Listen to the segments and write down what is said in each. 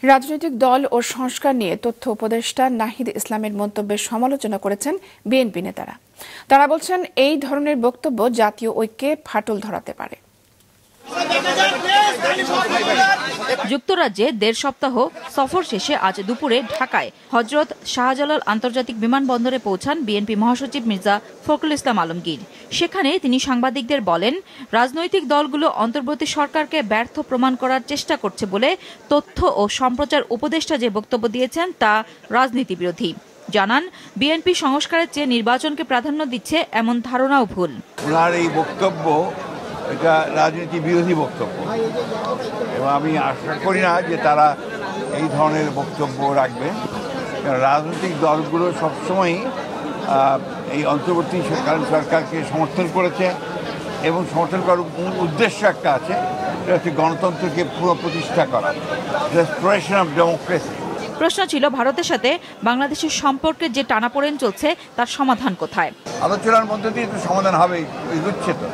রাজনৈতিক দল ও সংস্কার নিয়ে তথ্য উপদেষ্টা নাহিদ ইসলামের মন্তব্যের সমালোচনা করেছেন বিএনপি নেতারা। তারা বলছেন, এই ধরনের বক্তব্য জাতীয় ঐক্যে ফাটল ধরাতে পারে। যুক্তরাজ্যে ১.৫ সপ্তাহ সফর শেষে আজ দুপুরে ঢাকায় হযরত শাহজালাল আন্তর্জাতিক বিমানবন্দরে পৌঁছান বিএনপি মহাসচিব মির্জা ফখরুল ইসলাম আলমগীর। সেখানে তিনি সাংবাদিকদের বলেন, রাজনৈতিক দলগুলো অন্তর্বর্তী সরকারকে ব্যর্থ প্রমাণ করার চেষ্টা করছে বলে তথ্য ও সম্প্রচার উপদেষ্টা যে বক্তব্য দিয়েছেন তা রাজনীতি বিরোধী। জানান, বিএনপি সংস্কারের চেয়ে নির্বাচনকে প্রাধান্য দিচ্ছে এমন ধারণাও ভুল। ওনার এই বক্তব্য এটা রাজনীতি বিরোধী বক্তব্য এবং আমি আশা করি না যে তারা এই ধরনের বক্তব্য রাখবে। রাজনৈতিক দলগুলো সবসময়ই এই অন্তর্বর্তী সরকারকে সমর্থন করেছে এবং সমর্থন করার উদ্দেশ্য একটা আছে, এটা হচ্ছে গণতন্ত্রকে পুনঃপ্রতিষ্ঠা করা, রেস্টোরেশন অফ ডেমোক্রেসি। প্রশ্ন ছিল, ভারতের সাথে বাংলাদেশের সম্পর্কের যে টানাপোড়েন চলছে তার সমাধান কোথায়? আলোচনার মধ্যে দিয়ে তো সমাধান হবে, এগুচ্ছে তো।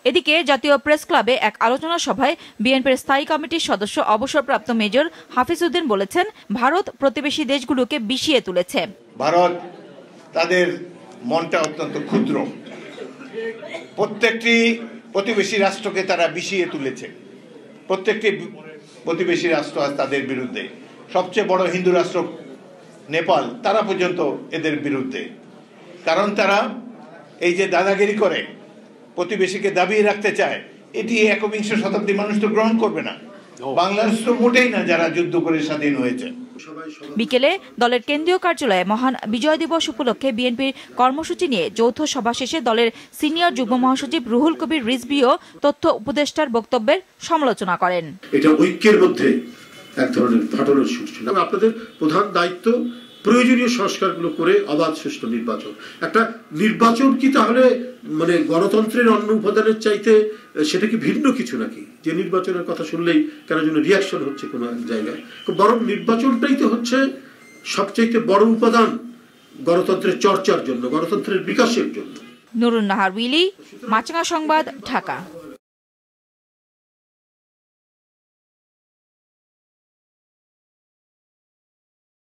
এদিকে জাতীয় প্রেস ক্লাবে এক আলোচনা সভায় বিএনপির স্থায়ী কমিটির সদস্য অবসরপ্রাপ্ত মেজর হাফিজ উদ্দিন বলেছেন, ভারত প্রতিবেশী দেশগুলোকে বিষিয়ে তুলেছে। ভারত তাদের মনটা অত্যন্ত ক্ষুদ্র, প্রত্যেকটি প্রতিবেশী রাষ্ট্রকে তারা বিষিয়ে তুলেছে। প্রত্যেকটি প্রতিবেশী রাষ্ট্র আজ তাদের বিরুদ্ধে। সবচেয়ে বড় হিন্দু রাষ্ট্র নেপাল, তারা পর্যন্ত এদের বিরুদ্ধে। কারণ তারা এই যে দাদাগিরি করে প্রতিবেশীকে দাবিয়ে রাখতে চায়, এটি একবিংশ শতাব্দী মানুষ তো গ্রহণ করবে না। বাংলাদেশ তো মোটেই না যারা যুদ্ধ করে স্বাধীন হয়েছে। বিকেলে দলের কেন্দ্রীয় কার্যালয়ে মহান বিজয় দিবস উপলক্ষে বিএনপির কর্মসূচি নিয়ে যৌথ সভা শেষে দলের সিনিয়র যুগ্ম মহাসচিব রুহুল কবির রিজভীও তথ্য উপদেষ্টার বক্তব্যের সমালোচনা করেন। এটা ঐক্যের মধ্যে এক ধরনের ফাটলের সৃষ্টি। আপনাদের প্রধান দায়িত্ব প্রয়োজনীয় সংস্কারগুলো করে অবাধ সুষ্ঠু নির্বাচন। একটা নির্বাচন কি তাহলে মানে গণতন্ত্রের অন্য উপাদানের চাইতে সেটা কি ভিন্ন কিছু নাকি? যে নির্বাচনের কথা শুনলেই কেন যেন রিয়াকশন হচ্ছে কোনো এক জায়গায়, বরং নির্বাচনটাই তো হচ্ছে সবচাইতে বড় উপাদান গণতন্ত্রের চর্চার জন্য, গণতন্ত্রের বিকাশের জন্য। নুরুন নাহার উইলি, মাছরাঙা সংবাদ, ঢাকা।